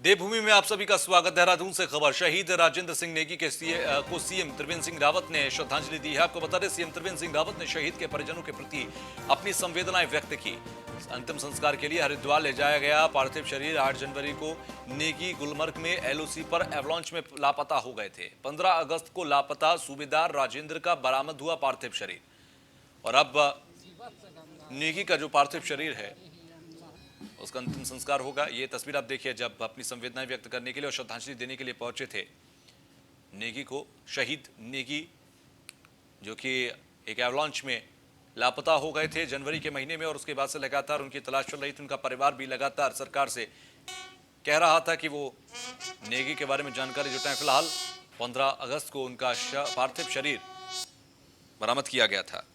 देवभूमि में आप सभी का स्वागत। देहरादून से खबर। शहीद राजेंद्र सिंह नेगी के को सीएम त्रिवेंद्र सिंह रावत ने श्रद्धांजलि दी है। आपको बता दें, सीएम त्रिवेंद्र सिंह रावत ने शहीद के परिजनों के प्रति अपनी संवेदनाएं व्यक्त की। अंतिम संस्कार के लिए हरिद्वार ले जाया गया पार्थिव शरीर 8 जनवरी को नेगी गुलमर्ग में एलओसी पर एवलॉन्च में लापता हो गए थे। 15 अगस्त को लापता सूबेदार राजेंद्र का बरामद हुआ पार्थिव शरीर, और अब नेगी का जो पार्थिव शरीर है उसका अंतिम संस्कार होगा। ये तस्वीर आप देखिए, जब अपनी संवेदनाएं व्यक्त करने के लिए और श्रद्धांजलि देने के लिए पहुंचे थे नेगी को। शहीद नेगी जो कि एक एवलॉन्च में लापता हो गए थे जनवरी के महीने में, और उसके बाद से लगातार उनकी तलाश चल रही थी। उनका परिवार भी लगातार सरकार से कह रहा था कि वो नेगी के बारे में जानकारी जुटाएं। फिलहाल 15 अगस्त को उनका पार्थिव शरीर बरामद किया गया था।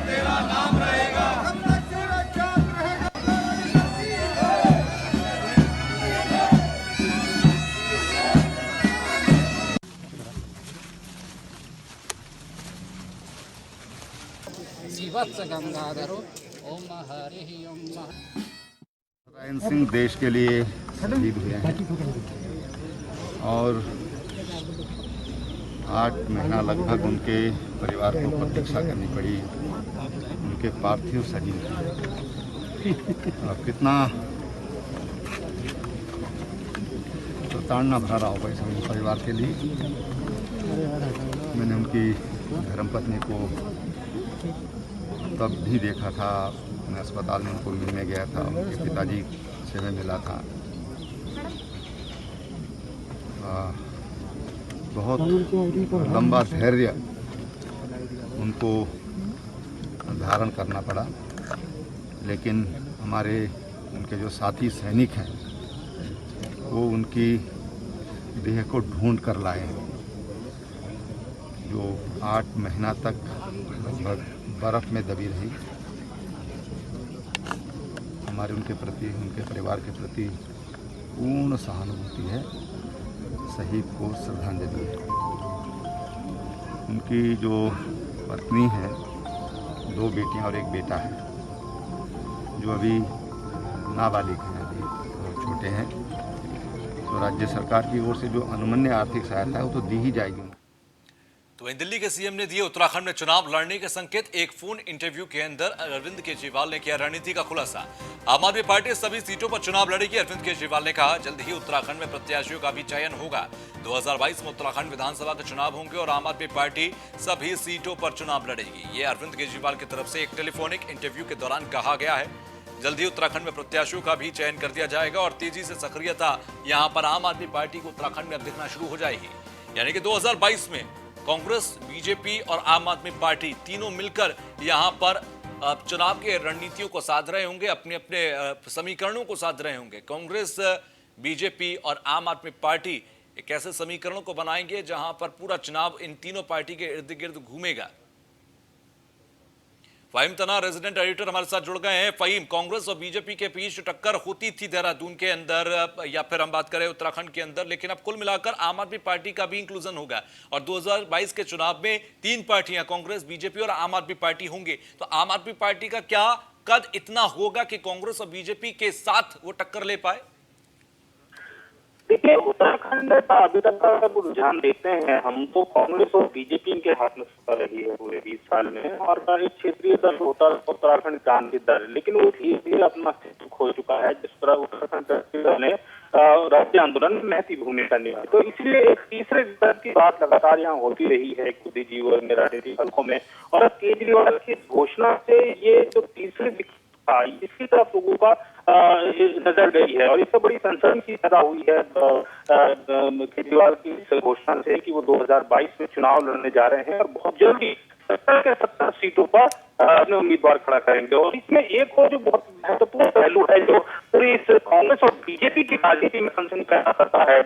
तेरा नाम रहेगा, गंगाधरो ओम हरि ओम। नारायण सिंह देश के लिए शहीद हुए हैं और 8 महीना लगभग उनके परिवार को प्रतीक्षा करनी पड़ी उनके पार्थिव शरीर। कितना प्रताड़ना भरा रहा होगा इस परिवार के लिए। मैंने उनकी धर्मपत्नी को तब भी देखा था, मैं अस्पताल में उनको मिलने गया था, उनके पिताजी से मैं मिला था। बहुत लंबा धैर्य उनको धारण करना पड़ा, लेकिन हमारे उनके जो साथी सैनिक हैं वो उनकी देह को ढूंढ कर लाए हैं, जो 8 महीना तक लगभग बर्फ में दबी रही। हमारे उनके प्रति, उनके परिवार के प्रति पूर्ण सहानुभूति है, शहीद को श्रद्धांजलि है। उनकी जो पत्नी है, 2 बेटियां और 1 बेटा है, जो अभी नाबालिग हैं, अभी बहुत छोटे हैं। तो राज्य सरकार की ओर से जो अनुमन्य आर्थिक सहायता है वो तो दी ही जाएगी। तो वहीं दिल्ली के सीएम ने दिए उत्तराखंड में चुनाव लड़ने के संकेत। एक फोन इंटरव्यू के अंदर अरविंद केजरीवाल ने किया रणनीति का खुलासा। आम आदमी पार्टी सभी सीटों पर चुनाव लड़ेगी। अरविंद केजरीवाल ने कहा, जल्द ही उत्तराखंड में प्रत्याशियों का भी चयन होगा। 2022 में उत्तराखंड विधानसभा के चुनाव होंगे और आम आदमी पार्टी सभी सीटों पर चुनाव लड़ेगी। ये अरविंद केजरीवाल की तरफ से एक टेलीफोनिक इंटरव्यू के दौरान कहा गया है। जल्द ही उत्तराखंड में प्रत्याशियों का भी चयन कर दिया जाएगा और तेजी से सक्रियता यहां पर आम आदमी पार्टी को उत्तराखंड में अब दिखना शुरू हो जाएगी। यानी कि 2022 में कांग्रेस, बीजेपी और आम आदमी पार्टी तीनों मिलकर यहां पर चुनाव के रणनीतियों को साध रहे होंगे, अपने अपने समीकरणों को साध रहे होंगे। कांग्रेस, बीजेपी और आम आदमी पार्टी एक ऐसे समीकरणों को बनाएंगे जहां पर पूरा चुनाव इन तीनों पार्टी के इर्द गिर्द घूमेगा। फहीम तना रेजिडेंट एडिटर हमारे साथ जुड़ गए हैं। फहीम, कांग्रेस और बीजेपी के बीच टक्कर होती थी देहरादून के अंदर, या फिर हम बात करें उत्तराखंड के अंदर, लेकिन अब कुल मिलाकर आम आदमी पार्टी का भी इंक्लूजन होगा और 2022 के चुनाव में 3 पार्टियां, कांग्रेस, बीजेपी और आम आदमी पार्टी होंगे। तो आम आदमी पार्टी का क्या कद इतना होगा कि कांग्रेस और बीजेपी के साथ वो टक्कर ले पाए? देखिए, उत्तराखंड का अभी तक का अगर रुझान देखते हैं हम, तो कांग्रेस और बीजेपी के हाथ में सत्ता रही है पूरे 20 साल में, और एक क्षेत्रीय दल होता उत्तराखंड क्रांति दल, लेकिन वो धीरे धीरे अपना अस्तित्व खो चुका है। जिस तरह उत्तराखंड क्रांति दल ने राज्य आंदोलन में महती भूमिका निभाई, तो इसलिए एक तीसरे दल की बात लगातार यहाँ होती रही है बुद्धिजीवियों में, राजनीतिक हलकों में। और केजरीवाल की घोषणा से ये जो तीसरे इसकी तरफ लोगों का नजर गई है, और इससे बड़ी सनसनी की पैदा हुई है केजरीवाल की इस घोषणा से कि वो 2022 में चुनाव लड़ने जा रहे हैं और बहुत जल्दी 70 के 70 सीटों पर अपने उम्मीदवार खड़ा करेंगे। और इसमें एक और जो बहुत महत्वपूर्ण पहलू है जो पूरी इस कांग्रेस और बीजेपी की राजनीति में सनसनी पैदा करता है,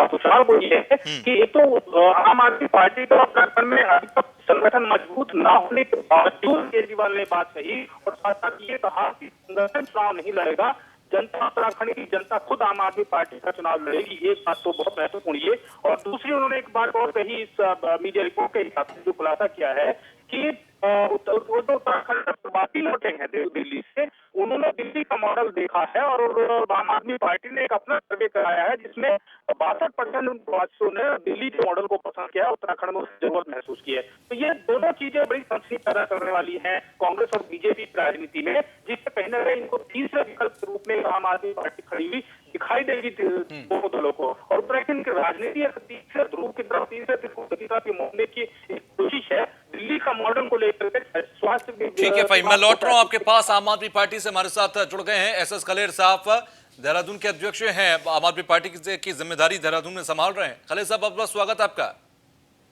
तुषार, वो ये है कि एक तो आम आदमी पार्टी का उत्तराखंड में अभी तक संगठन मजबूत न होने के बावजूद केजरीवाल ने बात कही और साथ साथ ये कहा कि संगठन चुनाव नहीं लड़ेगा, जनता उत्तराखंड की जनता खुद आम आदमी पार्टी का चुनाव लड़ेगी, ये बात तो बहुत महत्वपूर्ण है। और दूसरी उन्होंने एक बात और कही, इस मीडिया रिपोर्ट के हिसाब से जो खुलासा किया है कि उत्तराखंड में प्रवासी लौटे हैं दिल्ली से, उन्होंने दिल्ली का मॉडल देखा है और आम आदमी पार्टी ने एक अपना सर्वे कराया है जिसमें 62% उन प्रवासियों ने दिल्ली के मॉडल को पसंद किया, उत्तराखंड में उसकी जरूरत महसूस की है। तो ये दोनों चीजें बड़ी सनसनी पैदा करने वाली हैं कांग्रेस और बीजेपी की राजनीति में, जिससे कहीं ना कहीं इनको तीसरे विकल्प के रूप में आम आदमी पार्टी खड़ी हुई दिखाई देगी दोनों दलों को। और उत्तराखंड की राजनीति तीसरे ध्रुव की तरफ, तीसरे तरफ मोड़ने की एक कोशिश है दिल्ली का मॉडल को लेकर के। स्वास्थ्य ठीक है भाई, मैं लौट रहा हूं आपके पास। आम आदमी पार्टी से हमारे साथ जुड़ गए हैं एसएस खलेर साहब, देहरादून के अध्यक्ष हैं, आम आदमी पार्टी की जिम्मेदारी देहरादून में संभाल रहे हैं। खलेर साहब, बहुत बहुत स्वागत आपका।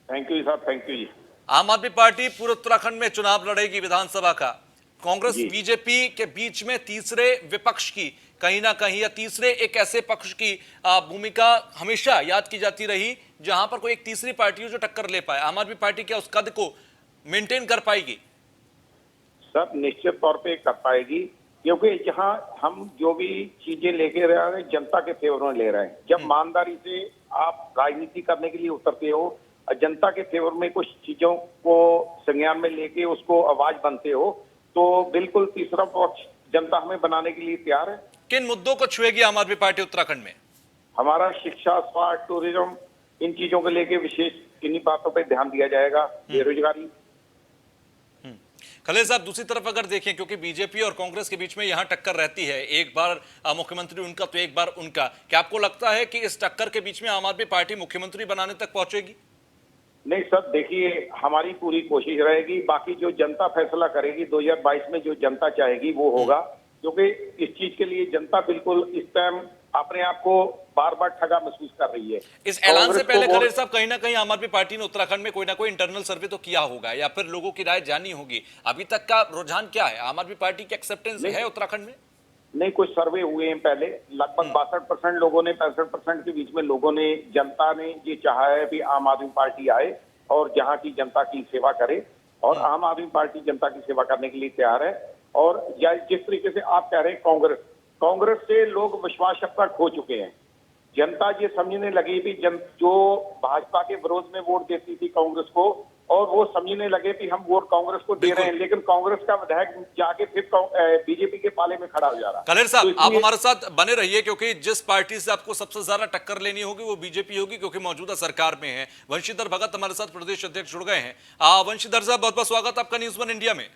थैंक यू साहब, थैंक यू जी। आम आदमी पार्टी पूरे उत्तराखंड में चुनाव लड़ेगी विधानसभा का। कांग्रेस बीजेपी के बीच में तीसरे विपक्ष की कहीं ना कहीं, या तीसरे एक ऐसे पक्ष की भूमिका हमेशा याद की जाती रही जहां पर कोई एक तीसरी पार्टी हो जो टक्कर ले पाए। आम आदमी पार्टी क्या उस कद को मेंटेन कर पाएगी? सब निश्चित तौर पे कर पाएगी, क्योंकि जहां हम जो भी चीजें लेके रह रहे हैं जनता के फेवर में ले रहे हैं। जब ईमानदारी से आप राजनीति करने के लिए उतरते हो, जनता के फेवर में कुछ चीजों को संज्ञान में लेके उसको आवाज बनते हो, तो बिल्कुल तीसरा पक्ष जनता हमें बनाने के लिए तैयार है। किन मुद्दों को छुएगी आम आदमी पार्टी उत्तराखंड में? हमारा शिक्षा, स्वास्थ्य, टूरिज्म, इन चीजों को लेके विशेष किन्हीं बातों पे ध्यान दिया जाएगा। बेरोजगारी। खलेर साहब, दूसरी तरफ अगर देखें, क्योंकि बीजेपी और कांग्रेस के बीच में यहां टक्कर रहती है, एक बार मुख्यमंत्री उनका तो एक बार उनका, क्या आपको लगता है कि इस टक्कर के बीच में आम आदमी पार्टी मुख्यमंत्री बनाने तक पहुंचेगी? नहीं सर, देखिए हमारी पूरी कोशिश रहेगी, बाकी जो जनता फैसला करेगी 2022 में जो जनता चाहेगी वो होगा, क्योंकि इस चीज के लिए जनता बिल्कुल इस टाइम अपने आप को बार बार ठगा महसूस कर रही है। इस ऐलान से पहले खलेर साहब, कहीं ना कहीं आम आदमी पार्टी ने उत्तराखंड में कोई ना कोई इंटरनल सर्वे तो किया होगा या फिर लोगों की राय जानी होगी। अभी तक का रुझान क्या है? आम आदमी पार्टी की एक्सेप्टेंस है उत्तराखंड में? नहीं, कुछ सर्वे हुए हैं पहले, लगभग 62% लोगों ने, 65% के बीच में लोगों ने, जनता ने ये चाहा है कि आम आदमी पार्टी आए और जहां की जनता की सेवा करे, और आम आदमी पार्टी जनता की सेवा करने के लिए तैयार है। और जिस तरीके से आप कह रहे हैं कांग्रेस से लोग विश्वास अपना खो चुके हैं। जनता ये समझने लगी भी जो भाजपा के विरोध में वोट देती थी कांग्रेस को, और वो समझने लगे कि हम वोट कांग्रेस को दे रहे हैं, लेकिन कांग्रेस का विधायक जाके फिर बीजेपी के पाले में खड़ा हो जा रहा है। खलेर साहब, आप हमारे साथ बने रहिए, क्योंकि जिस पार्टी से आपको सबसे ज्यादा टक्कर लेनी होगी वो बीजेपी होगी, क्योंकि मौजूदा सरकार में है। वंशीधर भगत हमारे साथ प्रदेश अध्यक्ष जुड़ गए हैं। वंशीधर साहब, बहुत बहुत स्वागत आपका न्यूज़ वन इंडिया में।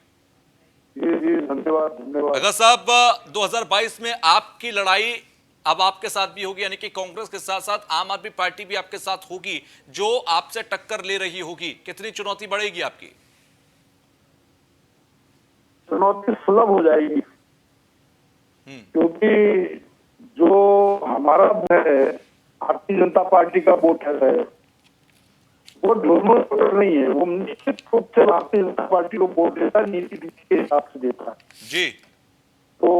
जी, धन्यवाद। भगत साहब, 2022 में आपकी लड़ाई अब आपके साथ भी होगी, यानी कि कांग्रेस के साथ साथ आम आदमी पार्टी भी आपके साथ होगी, जो आपसे टक्कर ले रही होगी। कितनी चुनौती बढ़ेगी आपकी? चुनौती सुलभ हो जाएगी, क्योंकि जो हमारा है भारतीय जनता पार्टी का वोट है, वो दोनों वोटर नहीं है, वो निश्चित रूप से भारतीय जनता पार्टी को वोट देता है, नीति के हिसाब से देता है जी। तो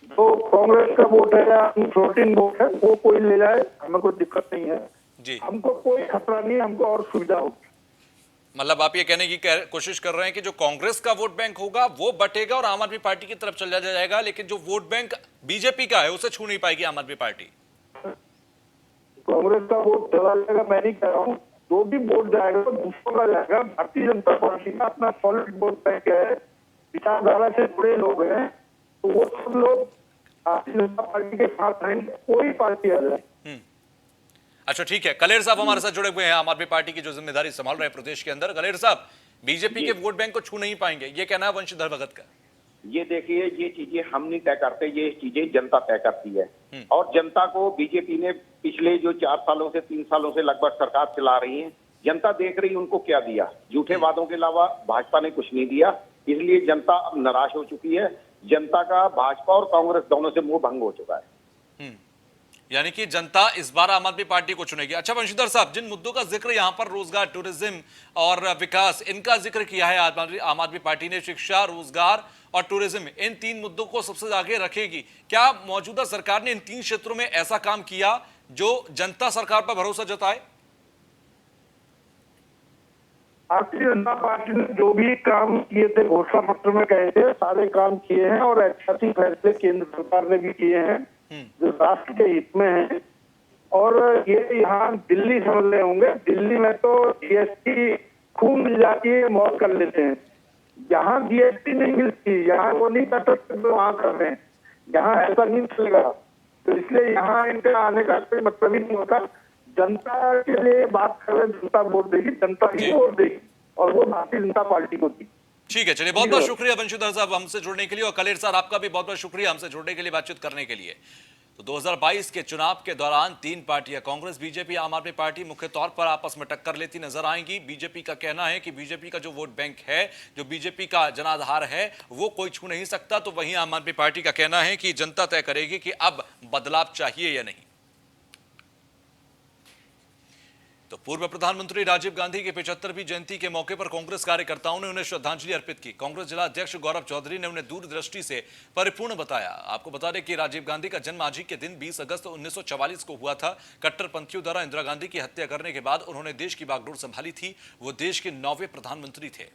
जो कांग्रेस का वोट है या फ्लोटिंग वोट है, वो कोई ले जाए, हमें कोई दिक्कत नहीं है जी। हमको कोई खतरा नहीं है, हमको और सुविधा होगी। मतलब आप ये कहने की कोशिश कर रहे हैं कि जो कांग्रेस का वोट बैंक होगा वो बटेगा और आम आदमी पार्टी की तरफ चला जाएगा, लेकिन जो वोट बैंक बीजेपी का है उसे छू नहीं पाएगी आम आदमी पार्टी। कांग्रेस का वोट चला जाएगा, मैं नहीं कह रहा हूँ, जो भी वोट जाएगा तो दूसरों का जाएगा। भारतीय जनता पार्टी का अपना सॉलिड वोट बैंक है, विचारधारा से जुड़े लोग हैं, तो वो सब लोग भारतीय जनता पार्टी के साथ रहेंगे, कोई पार्टी आ जाए। अच्छा, ठीक है। कलेर साहब हमारे साथ जुड़े हुए हैं, आम आदमी पार्टी की जो जिम्मेदारी संभाल रहे हैं प्रदेश के अंदर। कलेर साहब, बीजेपी के वोट बैंक को छू नहीं पाएंगे, ये कहना है वंशीधर भगत का। ये देखिए, ये चीजें हम नहीं तय करते, ये चीजें जनता तय करती है। और जनता को बीजेपी ने पिछले जो 4 सालों से 3 सालों से लगभग सरकार चला रही है, जनता देख रही है उनको क्या दिया। झूठे वादों के अलावा भाजपा ने कुछ नहीं दिया, इसलिए जनता अब निराश हो चुकी है। जनता का भाजपा और कांग्रेस दोनों से मुंह भंग हो चुका है। यानी कि जनता इस बार आम आदमी पार्टी को चुनेगी। अच्छा वंशीधर साहब, जिन मुद्दों का जिक्र यहाँ पर रोजगार, टूरिज्म और विकास, इनका जिक्र किया है आम आदमी पार्टी ने, शिक्षा, रोजगार और टूरिज्म, इन 3 मुद्दों को सबसे आगे रखेगी। क्या मौजूदा सरकार ने इन 3 क्षेत्रों में ऐसा काम किया जो जनता सरकार पर भरोसा जताए? भारतीय जनता पार्टी ने जो भी काम किए थे घोषणा पत्र में कहे थे सारे काम किए हैं और ऐतिहासिक फैसले केंद्र सरकार ने भी किए हैं जो राष्ट्र के हित में है। और ये यहाँ दिल्ली समझ रहे होंगे, दिल्ली में तो जीएसटी खूब मिल जाती है, मौत कर लेते हैं। यहाँ जीएसटी नहीं मिलती, यहाँ वो नहीं कर सकते तो वहाँ कर रहे हैं, यहाँ ऐसा नहीं चलेगा। तो इसलिए यहाँ इनका आने का कोई मतलब ही नहीं होता। जनता के लिए बात कर रहे, जनता वोट देगी, जनता ही वोट देगी और वो भारतीय जनता पार्टी को दी। ठीक है, चलिए बहुत बहुत शुक्रिया वंशीधर साहब हमसे जुड़ने के लिए, और कलेर साहब आपका भी बहुत बहुत शुक्रिया हमसे जुड़ने के लिए, बातचीत करने के लिए। तो 2022 के चुनाव के दौरान तीन पार्टियां कांग्रेस, बीजेपी, आम आदमी पार्टी मुख्य तौर पर आपस में टक्कर लेती नजर आएंगी। बीजेपी का कहना है कि बीजेपी का जो वोट बैंक है, जो बीजेपी का जनाधार है, वो कोई छू नहीं सकता। तो वहीं आम आदमी पार्टी का कहना है कि जनता तय करेगी कि अब बदलाव चाहिए या नहीं। तो पूर्व प्रधानमंत्री राजीव गांधी की 75वीं जयंती के मौके पर कांग्रेस कार्यकर्ताओं ने उन्हें श्रद्धांजलि अर्पित की। कांग्रेस जिला अध्यक्ष गौरव चौधरी ने उन्हें दूरदृष्टि से परिपूर्ण बताया। आपको बता दें कि राजीव गांधी का जन्म आज ही के दिन 20 अगस्त 1944 को हुआ था। कट्टरपंथियों द्वारा इंदिरा गांधी की हत्या करने के बाद उन्होंने देश की बागडोर संभाली थी। वो देश के 9वें प्रधानमंत्री थे।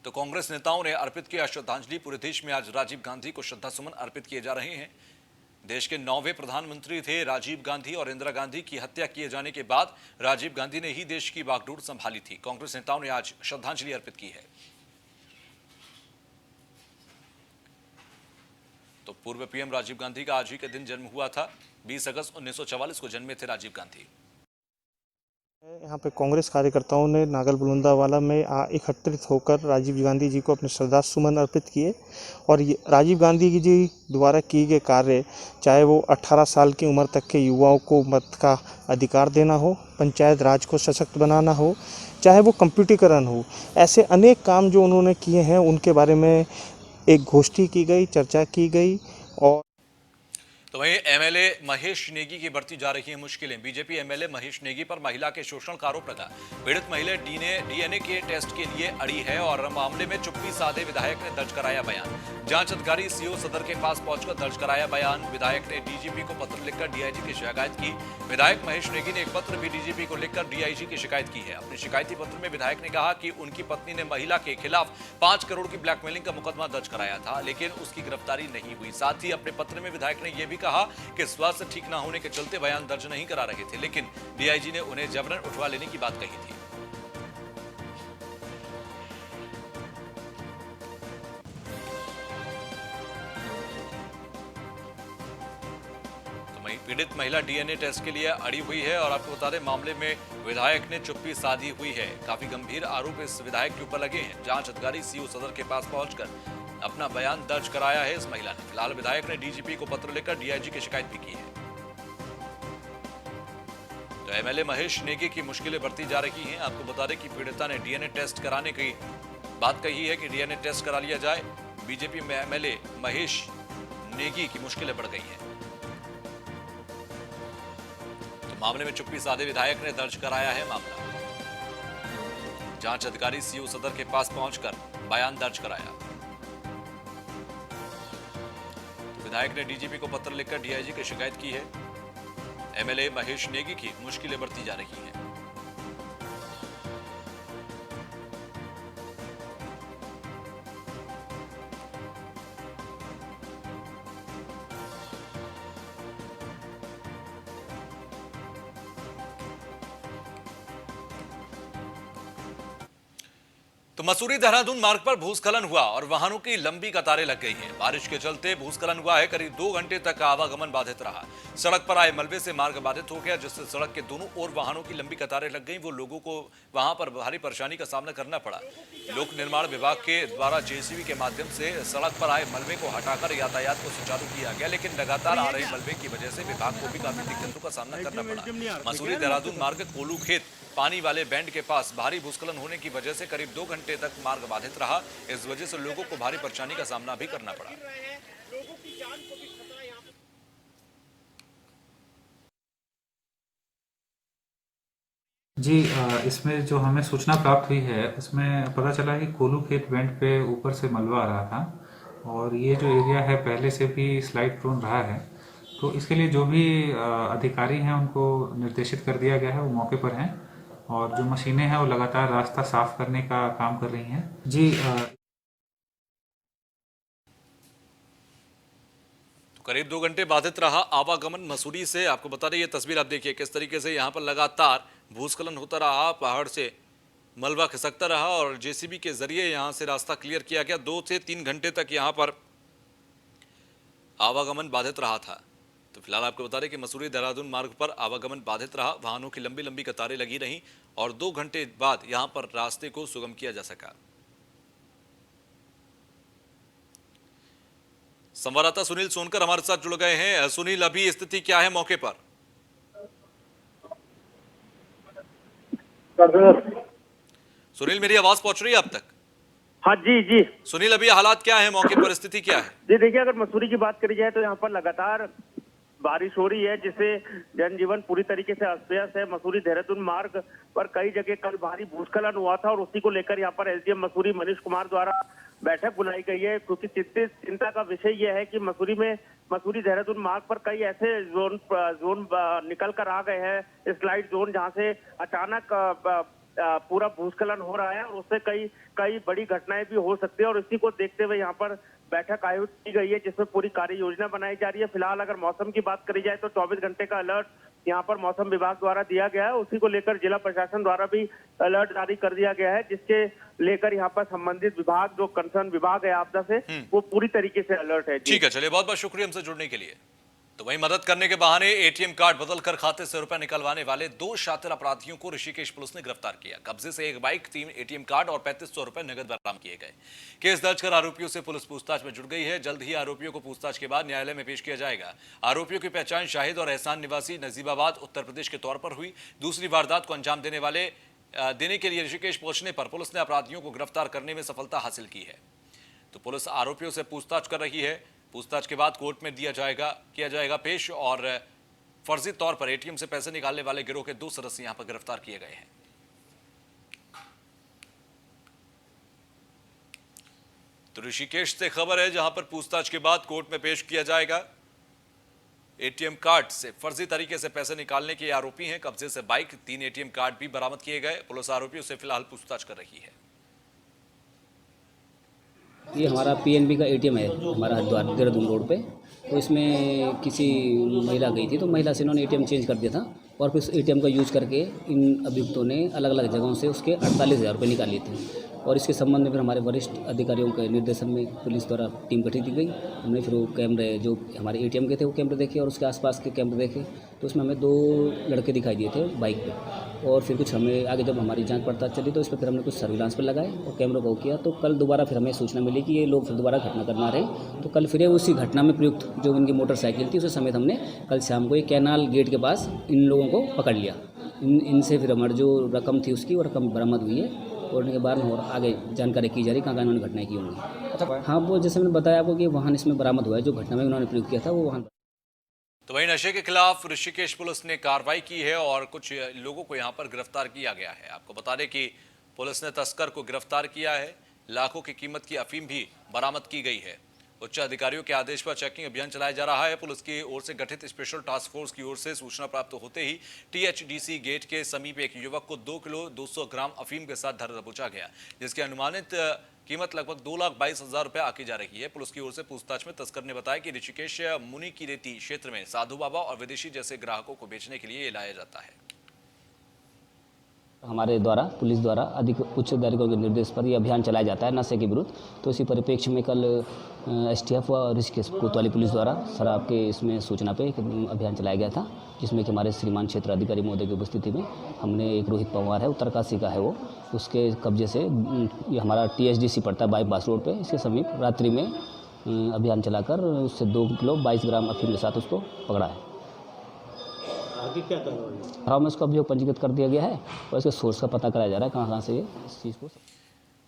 तो कांग्रेस नेताओं ने अर्पित किया श्रद्धांजलि। पूरे देश में आज राजीव गांधी को श्रद्धासुमन अर्पित किए जा रहे हैं। देश के 9वें प्रधानमंत्री थे राजीव गांधी, और इंदिरा गांधी की हत्या किए जाने के बाद राजीव गांधी ने ही देश की बागडोर संभाली थी। कांग्रेस नेताओं ने आज श्रद्धांजलि अर्पित की है। तो पूर्व पीएम राजीव गांधी का आज ही के दिन जन्म हुआ था। 20 अगस्त 1944 को जन्मे थे राजीव गांधी। यहाँ पे कांग्रेस कार्यकर्ताओं ने नागल बुलंदावाला में एकत्रित होकर राजीव गांधी जी को अपने श्रद्धा सुमन अर्पित किए। और राजीव गांधी जी द्वारा किए गए कार्य, चाहे वो 18 साल की उम्र तक के युवाओं को मत का अधिकार देना हो, पंचायत राज को सशक्त बनाना हो, चाहे वो कंप्यूटरीकरण हो, ऐसे अनेक काम जो उन्होंने किए हैं उनके बारे में एक गोष्ठी की गई, चर्चा की गई। और तो वहीं एमएलए महेश नेगी की बढ़ती जा रही है मुश्किलें। बीजेपी एमएलए महेश नेगी पर महिला के शोषण का आरोप लगा। पीड़ित महिला डीएनए के टेस्ट के लिए अड़ी है और मामले में चुप्पी साधे विधायक ने दर्ज कराया बयान। जांच अधिकारी सीओ सदर के पास पहुंचकर दर्ज कराया बयान। विधायक ने डीजीपी को पत्र लिखकर डीआईजी की शिकायत की। विधायक महेश नेगी ने एक पत्र भी डीजीपी को लिखकर डीआईजी की शिकायत की है। अपने शिकायती पत्र में विधायक ने कहा कि उनकी पत्नी ने महिला के खिलाफ 5 करोड़ की ब्लैकमेलिंग का मुकदमा दर्ज कराया था, लेकिन उसकी गिरफ्तारी नहीं हुई। साथ ही अपने पत्र में विधायक ने यह भी कहा कि स्वास्थ्य ठीक न होने के चलते बयान दर्ज नहीं करा रहे थे, लेकिन डीआईजी ने उन्हें जबरन उठवा लेने की बात कही थी। पीड़ित महिला डीएनए टेस्ट के लिए अड़ी हुई है और आपको बता दें मामले में विधायक ने चुप्पी साधी हुई है। काफी गंभीर आरोप इस विधायक के ऊपर लगे हैं। जांच अधिकारी सीओ सदर के पास पहुंचकर अपना बयान दर्ज कराया है इस महिला ने। फिलहाल विधायक ने डीजीपी को पत्र लिखकर डीआईजी की शिकायत भी की है। तो एमएलए महेश नेगी की मुश्किलें बढ़ती जा रही हैं। आपको बता दें कि पीड़िता ने डीएनए टेस्ट कराने की बात कही है कि डीएनए टेस्ट करा लिया जाए। बीजेपी में एमएलए महेश नेगी की मुश्किलें बढ़ गई हैं। मामले में चुप्पी साधे विधायक ने दर्ज कराया है मामला। जांच अधिकारी सीओ सदर के पास पहुंचकर बयान दर्ज कराया। तो विधायक ने डीजीपी को पत्र लिखकर डीआईजी की शिकायत की है। एमएलए महेश नेगी की मुश्किलें बढ़ती जा रही हैं। तो मसूरी देहरादून मार्ग पर भूस्खलन हुआ और वाहनों की लंबी कतारें लग गई हैं। बारिश के चलते भूस्खलन हुआ है। करीब 2 घंटे तक आवागमन बाधित रहा। सड़क पर आए मलबे से मार्ग बाधित हो गया, जिससे सड़क के दोनों ओर वाहनों की लंबी कतारें लग गई। वो लोगों को वहां पर भारी परेशानी का सामना करना पड़ा। लोक निर्माण विभाग के द्वारा जेसीबी के माध्यम से सड़क पर आए मलबे को हटाकर यातायात को सुचारू किया गया, लेकिन लगातार आ रहे मलबे की वजह से विभाग को भी काफी दिक्कतों का सामना करना पड़ा। मसूरी देहरादून मार्ग कोलू खेत पानी वाले बैंड के पास भारी भूस्खलन होने की वजह से करीब 2 घंटे तक मार्ग बाधित रहा। इस वजह से लोगों को भारी परेशानी का सामना भी करना पड़ा। जी, इसमें जो हमें सूचना प्राप्त हुई है उसमें पता चला कि कोलू खेत बैंड पे ऊपर से मलबा आ रहा था और ये जो एरिया है पहले से भी स्लाइड प्रोन रहा है। तो इसके लिए जो भी अधिकारी हैं उनको निर्देशित कर दिया गया है, वो मौके पर हैं और जो मशीनें हैं वो लगातार रास्ता साफ करने का काम कर रही हैं। जी करीब 2 घंटे बाधित रहा आवागमन मसूरी से। आपको बता दें, ये तस्वीर आप देखिए किस तरीके से यहाँ पर लगातार भूस्खलन होता रहा, पहाड़ से मलबा खिसकता रहा और जेसीबी के जरिए यहाँ से रास्ता क्लियर किया गया। 2 से 3 घंटे तक यहाँ पर आवागमन बाधित रहा था। तो फिलहाल आपको बता दें कि मसूरी देहरादून मार्ग पर आवागमन बाधित रहा, वाहनों की लंबी लंबी कतारें लगी रहीं और 2 घंटे बाद यहाँ पर रास्ते को सुगम किया जा सका। संवाददाता सुनील सोनकर हमारे साथ जुड़ गए हैं। सुनील, अभी स्थिति क्या है मौके पर? सुनील, मेरी आवाज पहुंच रही है अब तक? हाँ जी जी सुनील, अभी हालात क्या है मौके पर, स्थिति क्या है? जी देखिए, अगर मसूरी की बात करी जाए तो यहाँ पर लगातार बारिश हो रही है, जिससे जनजीवन पूरी तरीके से अस्त व्यस्त है। मसूरी देहरादून मार्ग पर कई जगह कल भारी भूस्खलन हुआ था और उसी को लेकर यहाँ पर एसडीएम मसूरी मनीष कुमार द्वारा बैठक बुलाई गई है, क्योंकि चिंता का विषय यह है कि मसूरी देहरादून मार्ग पर कई ऐसे जोन निकल कर आ गए हैं, स्लाइड जोन, जहाँ से अचानक पूरा भूस्खलन हो रहा है और उससे कई बड़ी घटनाएं भी हो सकती है। और इसी को देखते हुए यहाँ पर बैठक आयोजित की गई है, जिसमें पूरी कार्य योजना बनाई जा रही है। फिलहाल अगर मौसम की बात करी जाए तो 24 घंटे का अलर्ट यहाँ पर मौसम विभाग द्वारा दिया गया है। उसी को लेकर जिला प्रशासन द्वारा भी अलर्ट जारी कर दिया गया है, जिसके लेकर यहाँ पर संबंधित विभाग, जो कंसर्न विभाग है आपदा से, वो पूरी तरीके से अलर्ट है। ठीक है, चलिए, बहुत बहुत शुक्रिया हमसे जुड़ने के लिए। तो वहीं मदद करने के बहाने एटीएम कार्ड बदलकर खाते से रुपए निकलवाने वाले 2 शातिर अपराधियों को ऋषिकेश पुलिस ने गिरफ्तार किया। कब्जे से 1 बाइक, 3 एटीएम कार्ड और 3500 रुपए नगद बरामद किए गए। केस दर्ज कर आरोपियों से पुलिस पूछताछ में जुट गई है। जल्द ही आरोपियों को पूछताछ के बाद न्यायालय में पेश किया जाएगा। आरोपियों की पहचान शाहिद और एहसान निवासी नजीबाबाद उत्तर प्रदेश के तौर पर हुई। दूसरी वारदात को अंजाम देने के लिए ऋषिकेश पहुंचने पर पुलिस ने अपराधियों को गिरफ्तार करने में सफलता हासिल की है। तो पुलिस आरोपियों से पूछताछ कर रही है। पूछताछ के बाद कोर्ट में किया जाएगा पेश और फर्जी तौर पर एटीएम से पैसे निकालने वाले गिरोह के 2 सदस्य यहां पर गिरफ्तार किए गए हैं। तो ऋषिकेश से खबर है, जहां पर पूछताछ के बाद कोर्ट में पेश किया जाएगा। एटीएम कार्ड से फर्जी तरीके से पैसे निकालने के आरोपी हैं। कब्जे से बाइक, 3 एटीएम कार्ड भी बरामद किए गए। पुलिस आरोपियों से फिलहाल पूछताछ कर रही है। ये हमारा पीएनबी का एटीएम है, हमारा हरिद्वार देहरादून रोड पे। तो इसमें किसी महिला गई थी, तो महिला से इन्होंने एटीएम चेंज कर दिया था और फिर एटीएम का यूज करके इन अभियुक्तों ने अलग अलग जगहों से उसके 48,000 रुपये निकाल लिए थे। और इसके संबंध में फिर हमारे वरिष्ठ अधिकारियों के निर्देशन में पुलिस द्वारा टीम गठित की गई। हमने फिर वो कैमरे जो हमारे एटीएम के थे वो कैमरे देखे और उसके आसपास के कैमरे देखे, तो उसमें हमें 2 लड़के दिखाई दिए थे बाइक पे। और फिर कुछ हमें आगे जब हमारी जांच पड़ताल चली तो इस पर फिर हमने कुछ सर्विलांस पर लगाए और कैमरों को किया। तो कल दोबारा फिर हमें सूचना मिली कि ये लोग फिर दोबारा घटना करना रहे। तो कल फिर उसी घटना में प्रयुक्त जो इनकी मोटरसाइकिल थी उसे समेत हमने कल शाम को एक कैनाल गेट के पास इन लोगों को पकड़ लिया। इनसे फिर हमारी जो रकम थी उसकी वो रकम बरामद हुई है और उनके बारे में और आगे जानकारी की जा रही कहाँ इन्होंने घटनाएं की होंगी। हाँ, वो जैसे मैंने बताया आपको कि वाहन इसमें बरामद हुआ है, जो घटना में उन्होंने प्रयोग किया था वो वाहन। तो वहीं नशे के खिलाफ ऋषिकेश पुलिस ने कार्रवाई की है और कुछ लोगों को यहां पर गिरफ्तार किया गया है। आपको बता दें कि पुलिस ने तस्कर को गिरफ्तार किया है। लाखों की कीमत की अफीम भी बरामद की गई है। उच्च अधिकारियों के आदेश पर चेकिंग अभियान चलाया जा रहा है। पुलिस की ओर से गठित स्पेशल टास्क फोर्स की ओर से सूचना प्राप्त होते ही टीएचडीसी गेट के समीप एक युवक को 2 किलो 200 ग्राम अफीम के साथ धर दबोचा गया, जिसकी अनुमानित कीमत लगभग 2,22,000 रुपए आकी जा रही है। पुलिस की ओर से पूछताछ में तस्कर ने बताया कि ऋषिकेश मुनि की रेती क्षेत्र में साधु बाबा और विदेशी जैसे ग्राहकों को बेचने के लिए लाया जाता है। हमारे द्वारा पुलिस द्वारा अधिक उच्च अधिकारियों के निर्देश पर यह अभियान चलाया जाता है नशे के विरुद्ध। तो इसी परिप्रेक्ष्य में कल एसटीएफ व ऋषिकेश कोतवाली पुलिस द्वारा शराब के इसमें सूचना पे एक अभियान चलाया गया था, जिसमें कि हमारे श्रीमान क्षेत्र अधिकारी महोदय की उपस्थिति में हमने एक रोहित पवार है, उत्तरकाशी का है वो, उसके कब्जे से ये हमारा टीएचडीसी पड़ता है बाईपास रोड पे, इसके समीप रात्रि में अभियान चलाकर उससे 2 किलो 22 ग्राम अफीम के साथ उसको पकड़ा है। आगे क्या कार्रवाई में उसका अभियोग पंजीकृत कर दिया गया है और इसके सोर्स का पता कराया जा रहा है कहाँ से ये इस चीज़ को।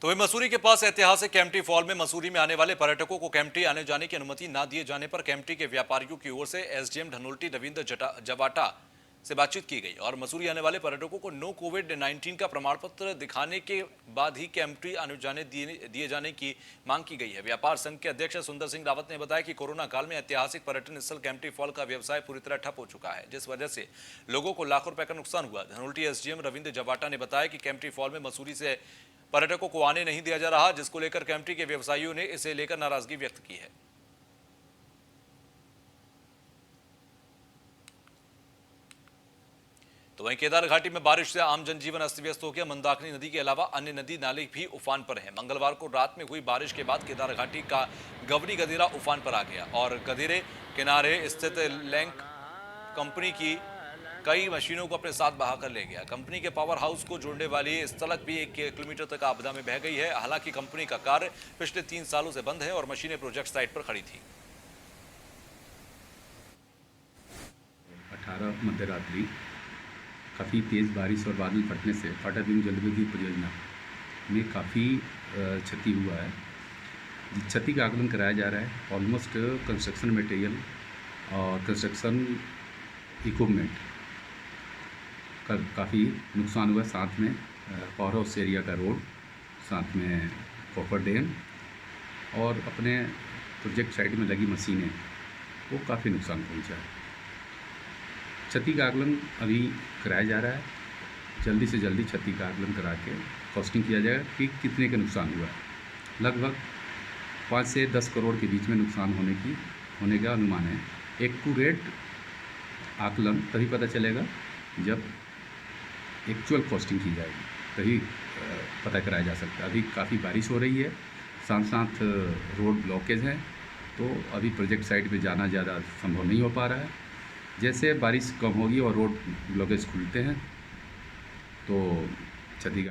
तो वही मसूरी के पास ऐतिहासिक केम्प्टी फॉल में मसूरी में आने वाले पर्यटकों को केम्प्टी आने जाने की अनुमति न दिए जाने पर केम्प्टी के व्यापारियों की ओर से एसडीएम धनोल्टी रविंद्र जवाटा से बातचीत की गई और मसूरी आने वाले पर्यटकों को नो कोविड-19 का प्रमाण पत्र दिखाने के बाद ही कैंपटी आने जाने दिए जाने की मांग की गई है। व्यापार संघ के अध्यक्ष सुंदर सिंह रावत ने बताया कि कोरोना काल में ऐतिहासिक पर्यटन स्थल कैंपटी फॉल का व्यवसाय पूरी तरह ठप हो चुका है, जिस वजह से लोगों को लाखों रुपए का नुकसान हुआ। धनोल्टी एसडीएम रविंद्र जवाटा ने बताया कि कैंपटी फॉल में मसूरी से पर्यटकों को आने नहीं दिया जा रहा, जिसको लेकर कैंपटी के व्यवसायियों ने इसे लेकर नाराजगी व्यक्त की है। तो वहीं केदार घाटी में बारिश से आम जनजीवन अस्त व्यस्त हो गया। मंदाकिनी नदी के अलावा अन्य नदी नाले भी उफान पर हैं। मंगलवार को रात में हुई बारिश के बाद केदार घाटी का गवरी गदेरा उफान पर आ गया और गदेरे किनारे स्थित लैंक कंपनी की कई मशीनों को अपने साथ बहा कर ले गया। कंपनी के पावर हाउस को जोड़ने वाली सड़क भी 1 किलोमीटर तक आपदा में बह गई है। हालांकि कंपनी का कार्य पिछले 3 सालों से बंद है और मशीनें प्रोजेक्ट साइट पर खड़ी थी। 18 मध्य रात्रि काफ़ी तेज़ बारिश और बादल फटने से फाटा बिंग जलविद्युत परियोजना में काफ़ी क्षति हुआ है। क्षति का आकलन कराया जा रहा है। ऑलमोस्ट कंस्ट्रक्शन मटेरियल और कंस्ट्रक्शन इक्विपमेंट का काफ़ी नुकसान हुआ। साथ में पावर हाउस एरिया का रोड, साथ में कॉपर डैम और अपने प्रोजेक्ट साइट में लगी मशीनें, वो काफ़ी नुकसान पहुंचा है। क्षति का आकलन अभी कराया जा रहा है। जल्दी से जल्दी क्षति का आकलन करा के कॉस्टिंग किया जाएगा कि कितने का नुकसान हुआ है। लगभग 5 से 10 करोड़ के बीच में नुकसान होने का अनुमान है। एक्यूरेट आकलन तभी पता चलेगा जब एक्चुअल कॉस्टिंग की जाएगी, तभी पता कराया जा सकता है। अभी काफ़ी बारिश हो रही है, साथ साथ रोड ब्लॉकेज है, तो अभी प्रोजेक्ट साइट पे जाना ज़्यादा संभव नहीं हो पा रहा है। जैसे बारिश कम होगी और रोड ब्लॉकेज खुलते हैं तो क्षति का